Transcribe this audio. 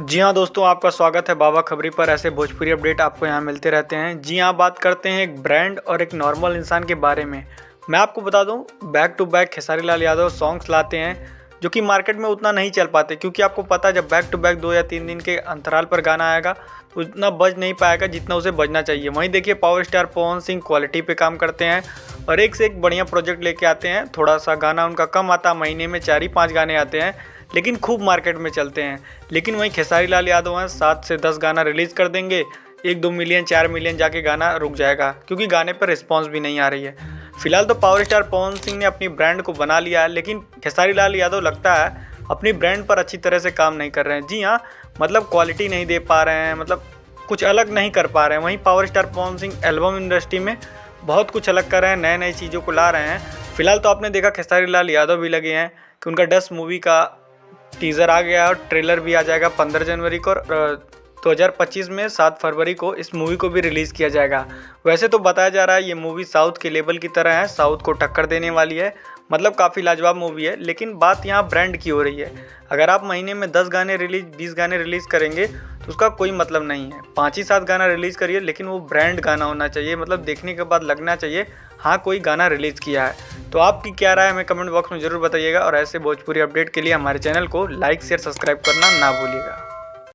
जी हाँ दोस्तों, आपका स्वागत है बाबा खबरी पर। ऐसे भोजपुरी अपडेट आपको यहाँ मिलते रहते हैं। जी हाँ, बात करते हैं एक ब्रांड और एक नॉर्मल इंसान के बारे में। मैं आपको बता दूँ, back to back Khesari Lal Yadav songs लाते हैं जो कि मार्केट में उतना नहीं चल पाते, क्योंकि आपको पता है जब बैक टू बैक 2 या 3 दिन के अंतराल पर गाना आएगा तो उतना बज नहीं पाएगा जितना उसे बजना चाहिए। वहीं देखिए power star Pawan Singh quality पे काम करते हैं और एक से एक बढ़िया प्रोजेक्ट लेके आते हैं। थोड़ा सा गाना उनका कम आता, महीने में 4 ही 5 गाने आते हैं, लेकिन खूब मार्केट में चलते हैं। लेकिन वहीं खेसारी लाल यादव हैं, 7 से 10 गाना रिलीज़ कर देंगे, 1-2 मिलियन 4 मिलियन जाके गाना रुक जाएगा, क्योंकि गाने पर रिस्पांस भी नहीं आ रही है। फिलहाल तो पावर स्टार पवन सिंह ने अपनी ब्रांड को बना लिया है, लेकिन खेसारी लाल यादव लगता है अपनी ब्रांड पर अच्छी तरह से काम नहीं कर रहे हैं। जी हाँ, मतलब क्वालिटी नहीं दे पा रहे हैं, मतलब कुछ अलग नहीं कर पा रहे हैं। वहीं power star Pawan Singh album industry में बहुत कुछ अलग कर रहे हैं, नए नई चीज़ों को ला रहे हैं। फिलहाल तो आपने देखा खेसारी लाल यादव भी लगे हैं कि उनका 10 मूवी का टीज़र आ गया और ट्रेलर भी आ जाएगा 15 जनवरी को, और 2025 में 7 फरवरी को इस मूवी को भी रिलीज़ किया जाएगा। वैसे तो बताया जा रहा है ये मूवी साउथ के लेवल की तरह है, साउथ को टक्कर देने वाली है, मतलब काफ़ी लाजवाब मूवी है। लेकिन बात यहाँ ब्रांड की हो रही है। अगर आप महीने में 10 गाने 20 गाने रिलीज़ करेंगे तो उसका कोई मतलब नहीं है। 5 ही 7 गाना रिलीज़ करिए, लेकिन वो ब्रांड गाना होना चाहिए, मतलब देखने के बाद लगना चाहिए हाँ कोई गाना रिलीज़ किया है। तो आपकी क्या राय है हमें कमेंट बॉक्स में ज़रूर बताइएगा, और ऐसे भोजपुरी अपडेट के लिए हमारे चैनल को लाइक शेयर सब्सक्राइब करना ना भूलिएगा।